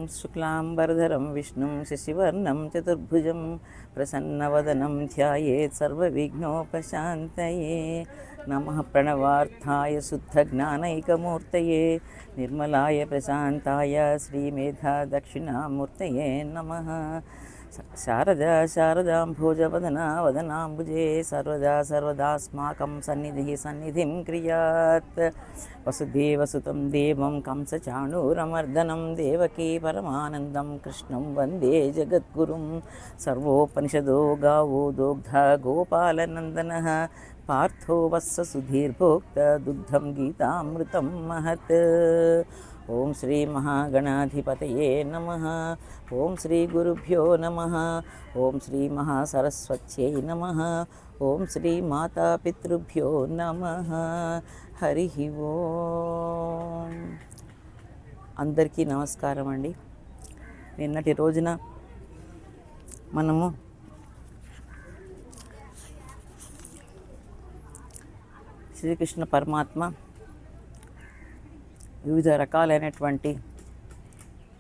शुक्लांबरधरं विष्णुं शशिवर्णं चतुर्भुजं प्रसन्नवदनं ध्यायेत् सर्वविघ्नोपशान्तये। नमः प्रणवार्थाय शुद्धज्ञानैकमूर्तये निर्मलाय प्रशान्ताय श्रीमेधा दक्षिणामूर्तये नमः। शारदा शारदाम्भोजवदना वदनाम्बुजे सर्वदा सर्वदास्माकं सन्निधिः सन्निधिं क्रियात्। वसुदेवसुतं देवं कंसचाणूरमर्दनं देवकी परमानन्दं कृष्णं वन्दे जगद्गुरुं। सर्वोपनिषदो गावो दोग्धा गोपालनन्दनः पार्थो वत्स सुधीर्भोक्त दुग्धं गीतामृतं महत्। ओं श्री महागणाधिपतये नमः। ओं श्री गुरुभ्यो नमः। ओं श्री महासरस्वत्यै नमः। ओं श्री मातापितृभ्यो नमः। हरि ओं। అందరికీ నమస్కారం అండి. నిన్నటి రోజున మనము శ్రీకృష్ణ పరమాత్మ వివిధ రకాలైనటువంటి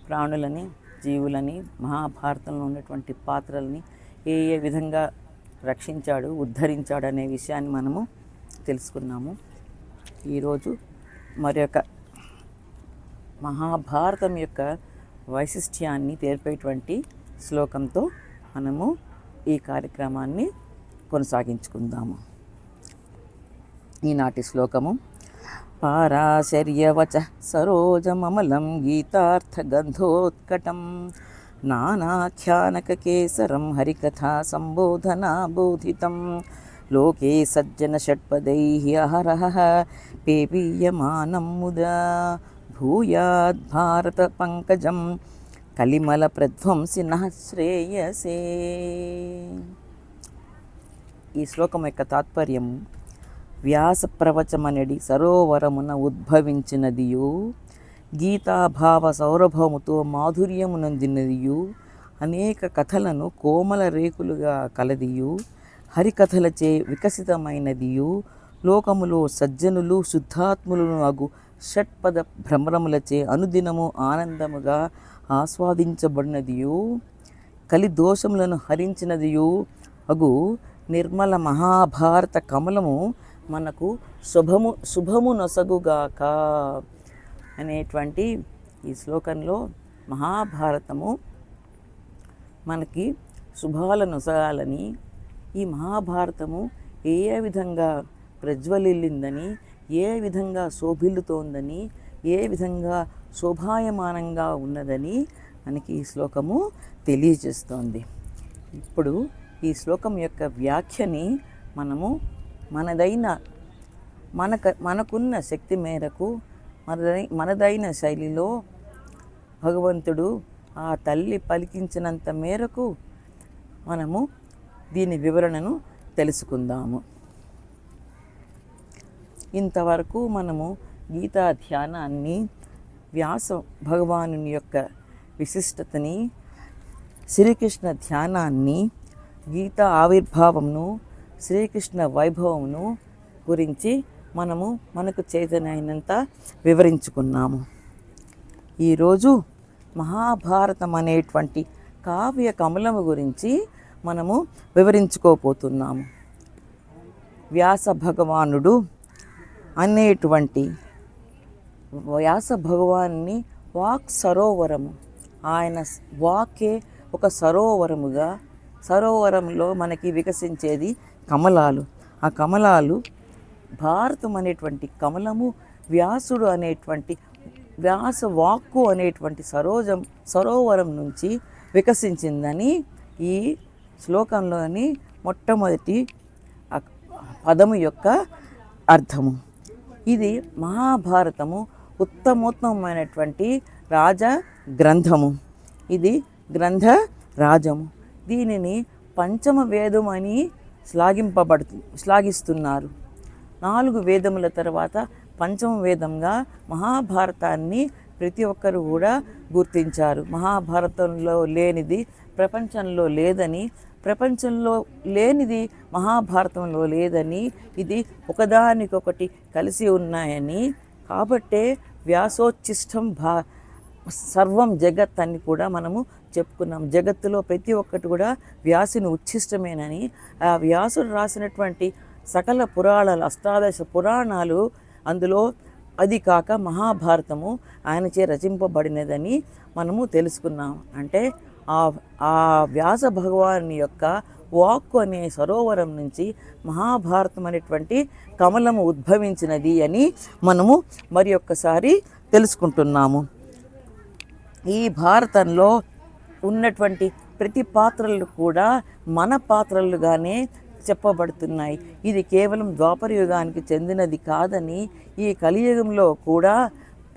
ప్రాణులని, జీవులని, మహాభారతంలో ఉన్నటువంటి పాత్రల్ని ఏ విధంగా రక్షించాడు, ఉద్ధరించాడు అనే విషయాన్ని మనము తెలుసుకున్నాము. ఈరోజు మరొక మహాభారతం యొక్క వైశిష్ట్యాన్ని తెలిపేటువంటి శ్లోకంతో మనము ఈ కార్యక్రమాన్ని కొనసాగించుకుందాము. ఈనాటి శ్లోకము: పారాశర్యవచ సరోజమమలం గీతార్థగంధోత్కటం నానాఖ్యానకకేసరం హరికథా సంబోధనా బోధితం లోకే సజ్జన షట్పదైః అహరహః పేపీయమానం ముదా భూయాద్ భారత పంకజం కలిమల ప్రధ్వంసినః శ్రేయసే. ఈ శ్లోకం యొక్క తాత్పర్యం: వ్యాస ప్రవచమనడి సరోవరమున ఉద్భవించినదియు, గీతాభావ సౌరభముతో మాధుర్యమునందినదియు, అనేక కథలను కోమల రేకులుగా కలదియు, హరికథలచే వికసితమైనదియు, లోకములో సజ్జనులు శుద్ధాత్ములను అగు షట్పద భ్రమరములచే అనుదినము ఆనందముగా ఆస్వాదించబడినదియు, కలి దోషములను హరించినదియు అగు నిర్మల మహాభారత కమలము మనకు శుభము నొసగుగాక అనేటువంటి ఈ శ్లోకంలో మహాభారతము మనకి శుభాలను నొసగాలని, ఈ మహాభారతము ఏ విధంగా ప్రజ్వలిల్లిందని, ఏ విధంగా శోభిల్లుతోందని, ఏ విధంగా శోభాయమానంగా ఉన్నదని మనకి ఈ శ్లోకము తెలియజేస్తోంది. ఇప్పుడు ఈ శ్లోకం యొక్క వ్యాఖ్యని మనము మనకున్న శక్తి మేరకు మనదైన శైలిలో భగవంతుడు ఆ తల్లి పలికించినంత మేరకు మనము దీని వివరణను తెలుసుకుందాము. ఇంతవరకు మనము గీతా ధ్యానాన్ని, వ్యాస భగవాను యొక్క విశిష్టతని, శ్రీకృష్ణ ధ్యానాన్ని, గీతా ఆవిర్భావంను, శ్రీకృష్ణ వైభవమును గురించి మనకు చేతనైనంత వివరించుకున్నాము. ఈరోజు మహాభారతం అనేటువంటి కావ్య కమలము గురించి మనము వివరించుకోపోతున్నాము. వ్యాస భగవానుడు అనేటువంటి వ్యాస భగవాన్ని వాక్ సరోవరము, ఆయన వాకే ఒక సరోవరముగా, సరోవరంలో మనకి వికసించేది కమలాలు. ఆ కమలాలు భారతం అనేటువంటి కమలము, వ్యాసుడు అనేటువంటి వ్యాస వాక్కు అనేటువంటి సరోవరం నుంచి వికసించిందని ఈ శ్లోకంలోని మొట్టమొదటి పదము యొక్క అర్థము. ఇది మహాభారతము ఉత్తమోత్తమైనటువంటి రాజ గ్రంథము. ఇది గ్రంథ రాజము. దీనిని పంచమ వేదం అని శ్లాఘిస్తున్నారు. 4 వేదముల తర్వాత పంచమ వేదంగా మహాభారతాన్ని ప్రతి ఒక్కరు కూడా గుర్తించారు. మహాభారతంలో లేనిది ప్రపంచంలో లేదని, ప్రపంచంలో లేనిది మహాభారతంలో లేదని, ఇది ఒకదానికొకటి కలిసి ఉన్నాయని, కాబట్టే వ్యాసోచ్ఛిష్టం సర్వం జగత్ అని కూడా మనము చెప్పుకున్నాం. జగత్తులో ప్రతి ఒక్కటి కూడా వ్యాసుని ఉచ్ఛిష్టమేనని, ఆ వ్యాసుడు రాసినటువంటి సకల పురాణాలు, అష్టాదశ పురాణాలు, అందులో అది కాక మహాభారతము ఆయనచే రచింపబడినదని మనము తెలుసుకున్నాం. అంటే ఆ వ్యాస భగవాని యొక్క వాక్కు అనే సరోవరం నుంచి మహాభారతం అనేటువంటి కమలము ఉద్భవించినది అని మనము మరి ఒక్కసారి తెలుసుకుంటున్నాము. ఈ భారతంలో ఉన్నటువంటి ప్రతి పాత్రలు కూడా మన పాత్రలుగానే చెప్పబడుతున్నాయి. ఇది కేవలం ద్వాపర యుగానికి చెందినది కాదని, ఈ కలియుగంలో కూడా,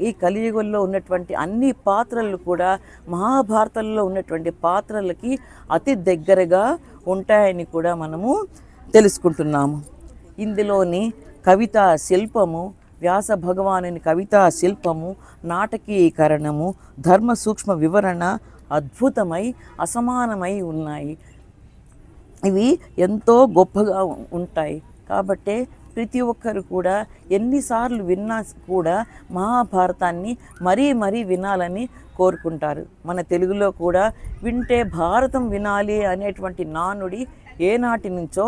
ఈ కలియుగంలో ఉన్నటువంటి అన్ని పాత్రలు కూడా మహాభారతంలో ఉన్నటువంటి పాత్రలకి అతి దగ్గరగా ఉంటాయని కూడా మనము తెలుసుకుంటున్నాము. ఇందులోని కవితా శిల్పము, వ్యాస భగవానుని కవితా శిల్పము, నాటకీకరణము, ధర్మ సూక్ష్మ వివరణ అద్భుతమై అసమానమై ఉన్నాయి. ఇవి ఎంతో గొప్పగా ఉంటాయి. కాబట్టే ప్రతి ఒక్కరు కూడా ఎన్నిసార్లు విన్నా కూడా మహాభారతాన్ని మరీ మరీ వినాలని కోరుకుంటారు. మన తెలుగులో కూడా వింటే భారతం వినాలి అనేటువంటి నానుడి ఏనాటి నుంచో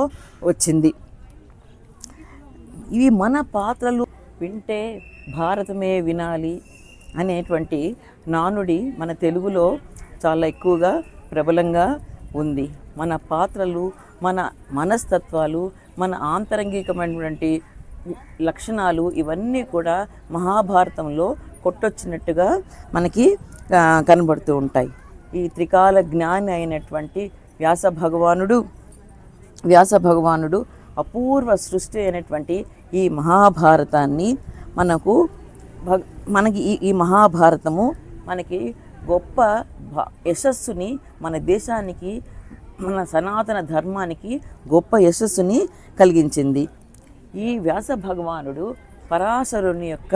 వచ్చింది. ఇవి మన పాత్రలు, వింటే భారతమే వినాలి అనేటువంటి నానుడి మన తెలుగులో చాలా ఎక్కువగా ప్రబలంగా ఉంది. మన పాత్రలు, మన మనస్తత్వాలు, మన ఆంతరంగికమైనటువంటి లక్షణాలు ఇవన్నీ కూడా మహాభారతంలో కొట్టొచ్చినట్టుగా మనకి కనబడుతూ ఉంటాయి. ఈ త్రికాల జ్ఞాని అయినటువంటి వ్యాస భగవానుడు అపూర్వ సృష్టి అయినటువంటి ఈ మహాభారతాన్ని మనకి ఈ మహాభారతము మనకి గొప్ప యశస్సుని, మన దేశానికి, మన సనాతన ధర్మానికి గొప్ప యశస్సుని కలిగించింది. ఈ వ్యాస భగవానుడు పరాశరుని యొక్క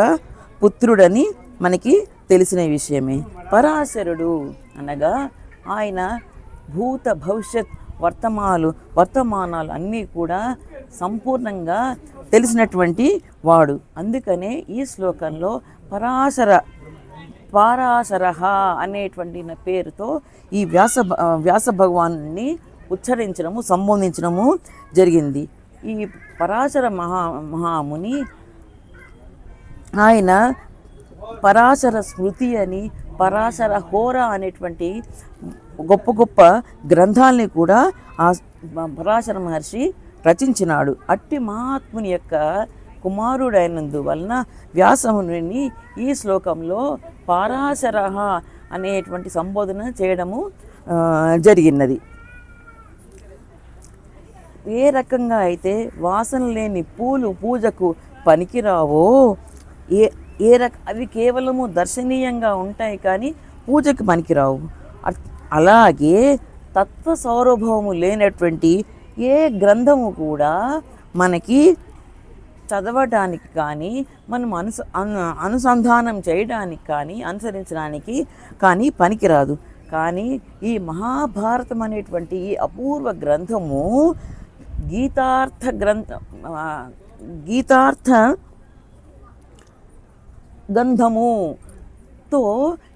పుత్రుడని మనకి తెలిసిన విషయమే. పరాశరుడు అనగా ఆయన భూత భవిష్యత్ వర్తమానాలు అన్నీ కూడా సంపూర్ణంగా తెలిసినటువంటి వాడు. అందుకనే ఈ శ్లోకంలో పారాశరః అనేటువంటి పేరుతో ఈ వ్యాస భగవాన్ని సంబోధించడము జరిగింది. ఈ పరాశర మహాముని ఆయన పరాశర స్మృతి అని, పరాశర హోర అనేటువంటి గొప్ప గొప్ప గ్రంథాలని కూడా ఆ పరాశర మహర్షి రచించినాడు. అట్టి మహాత్ముని యొక్క కుమారుడైనందువలన వ్యాసముని ఈ శ్లోకంలో పారాశరః అనేటువంటి సంబోధన చేయడము జరిగినది. ఏ రకంగా అయితే వాసన లేని పూలు పూజకు పనికిరావో, అవి కేవలము దర్శనీయంగా ఉంటాయి కానీ పూజకు పనికిరావు. అలాగే తత్వ సౌరభవము లేనటువంటి ఏ గ్రంథము కూడా మనకి చదవడానికి కానీ, మనం అనుసంధానం చేయడానికి కానీ, అనుసరించడానికి కానీ పనికిరాదు. కానీ ఈ మహాభారతం అనేటువంటి ఈ అపూర్వ గ్రంథము గీతార్థ గంధముతో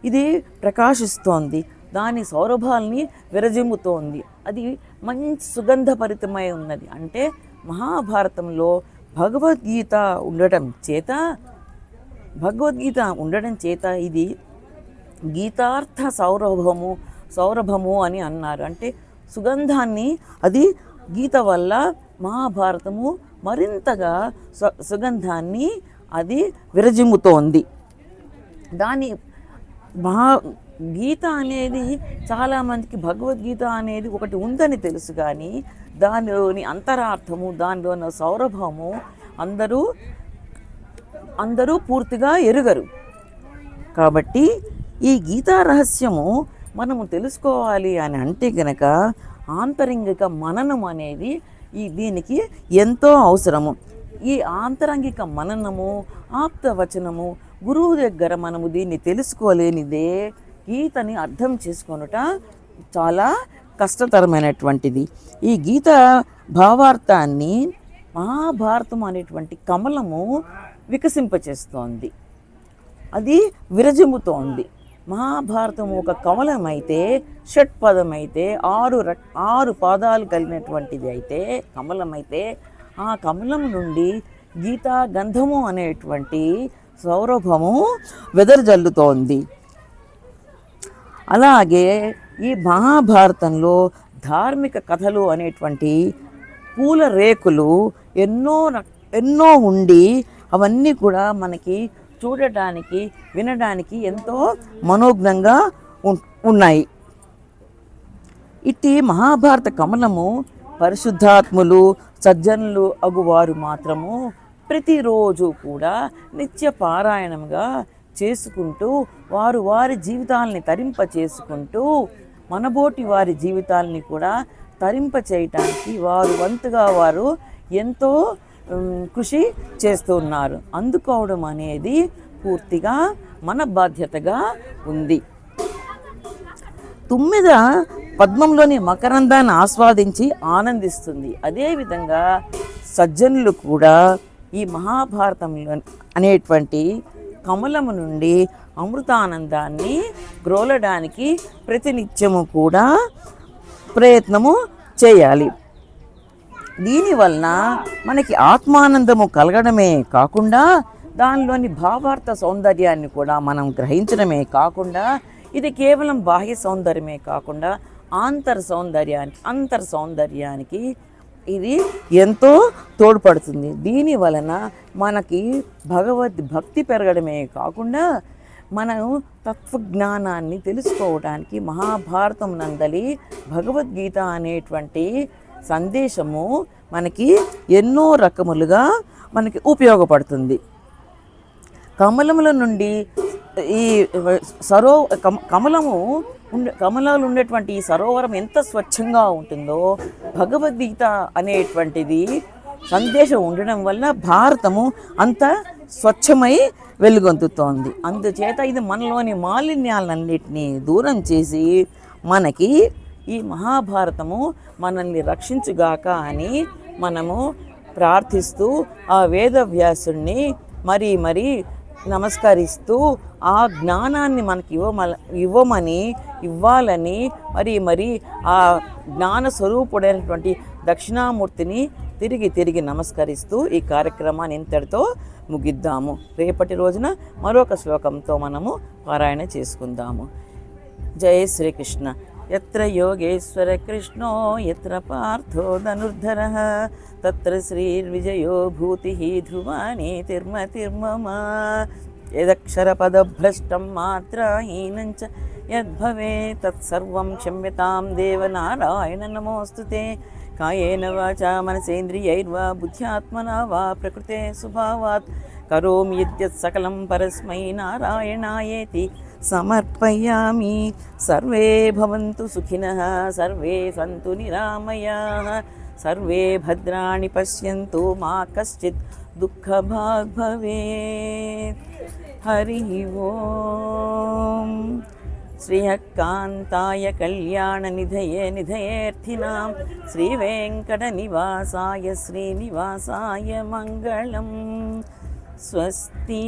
ఇది ప్రకాశిస్తోంది. దాని సౌరభాల్ని విరజిమ్ముతోంది. అది మంచి సుగంధభరితమై ఉన్నది. అంటే మహాభారతంలో భగవద్గీత ఉండడం చేత ఇది గీతార్థ సౌరభము అని అన్నారు. అంటే సుగంధాన్ని, అది గీత వల్ల మహాభారతము మరింతగా సుగంధాన్ని అది విరజిమ్ముతోంది. దాని గీత అనేది చాలామందికి భగవద్గీత అనేది ఒకటి ఉందని తెలుసు, కానీ దానిలోని అంతరార్థము, దానిలోని సౌరభము అందరూ పూర్తిగా ఎరుగరు. కాబట్టి ఈ గీతా రహస్యము మనము తెలుసుకోవాలి అని అంటే గనక ఆంతరంగిక మననం అనేది దీనికి ఎంతో అవసరము. ఈ ఆంతరంగిక మననము, ఆప్తవచనము, గురువు దగ్గర మనము దీన్ని తెలుసుకోలేనిదే గీతని అర్థం చేసుకొనుట చాలా కష్టతరమైనటువంటిది. ఈ గీత భావార్థాన్ని మహాభారతం అనేటువంటి కమలము వికసింపచేస్తోంది, అది విరజిమ్ముతోంది. మహాభారతం ఒక కమలం అయితే, షట్పదం అయితే, ఆరు పాదాలు కలిగినటువంటిది అయితే కమలం అయితే, ఆ కమలం నుండి గీతా గంధము అనేటువంటి సౌరభము వెదరజల్లుతోంది. అలాగే ఈ మహాభారతంలో ధార్మిక కథలు అనేటువంటి పూల రేకులు ఎన్నో ఉండి అవన్నీ కూడా మనకి చూడటానికి, వినడానికి ఎంతో మనోజ్ఞంగా ఉన్నాయి. ఇట్టి మహాభారత కమలము పరిశుద్ధాత్ములు, సజ్జనులు అగువారు మాత్రము ప్రతిరోజు కూడా నిత్య పారాయణంగా చేసుకుంటూ వారి జీవితాలని తరింప చేసుకుంటూ మనబోటి వారి జీవితాలని కూడా తరింప చేయటానికి వారు వంతుగా వారు ఎంతో కృషి చేస్తున్నారు. అందుకోవడం అనేది పూర్తిగా మన బాధ్యతగా ఉంది. తుమ్మెద పద్మంలోని మకరందాన్ని ఆస్వాదించి ఆనందిస్తుంది. అదేవిధంగా సజ్జనులు కూడా ఈ మహాభారతంలో అనేటువంటి కమలము నుండి అమృతానందాన్ని గ్రోలడానికి ప్రతినిత్యము కూడా ప్రయత్నము చేయాలి. దీనివలన మనకి ఆత్మానందము కలగడమే కాకుండా దానిలోని భావార్థ సౌందర్యాన్ని కూడా మనం గ్రహించడమే కాకుండా ఇది కేవలం బాహ్య సౌందర్యమే కాకుండా అంతర్ సౌందర్యానికి ఇది ఎంతో తోడ్పడుతుంది. దీని వలన మనకి భక్తి పెరగడమే కాకుండా మనం తత్వజ్ఞానాన్ని తెలుసుకోవడానికి మహాభారతం నందలి భగవద్గీత అనేటువంటి సందేశము మనకి ఎన్నో రకములుగా మనకి ఉపయోగపడుతుంది. కమలముల నుండి ఈ కమలాలు ఉండేటువంటి ఈ సరోవరం ఎంత స్వచ్ఛంగా ఉంటుందో భగవద్గీత అనేటువంటిది సందేశం ఉండడం వల్ల భారతము అంత స్వచ్ఛమై వెలుగొందుతోంది. అందుచేత ఇది మనలోని మాలిన్యాలన్నిటినీ దూరం చేసి మనకి ఈ మహాభారతము మనల్ని రక్షించుగాక అని మనము ప్రార్థిస్తూ ఆ వేదవ్యాసుణ్ణి మరీ నమస్కరిస్తూ ఆ జ్ఞానాన్ని మనకి ఇవ్వాలని మరి ఆ జ్ఞాన స్వరూపుడైనటువంటి దక్షిణామూర్తిని తిరిగి నమస్కరిస్తూ ఈ కార్యక్రమాన్ని ఇంతటితో ముగిద్దాము. రేపటి రోజున మరొక శ్లోకంతో మనము పారాయణ చేసుకుందాము. జయ శ్రీకృష్ణ. యత్ర యోగేశ్వర కృష్ణో యత్ర పార్థో ధనుర్ధరః తత్ర శ్రీర్విజయో భూతిః ధ్రువాణి తిర్మమ యదక్షరపదభ్రష్టం మాత్రాహీనం చ యద్భవేత్ తత్సర్వం క్షమ్యతాం దేవనారాయణ నమోస్తుతే. కాయేన వాచా మనసేంద్రియైర్వా బుద్ధ్యాత్మనా వా ప్రకృతే స్వభావాత్ కరోమి యద్యత్ సకలం పరస్మై నారాయణాయేతి సమర్పయామి. సర్వే భవంతు సుఖినః, సర్వే సంతు నిరామయాః, సర్వే భద్రాణి పశ్యంతు మా కశ్చిత్ దుఃఖభాగ్ భవేత్. హరి ఓం. శ్రీయకాంతాయ కళ్యాణ నిధయేర్థినాం శ్రీవేంకటనివాసాయ శ్రీనివాసాయ మంగళం. స్వస్తి.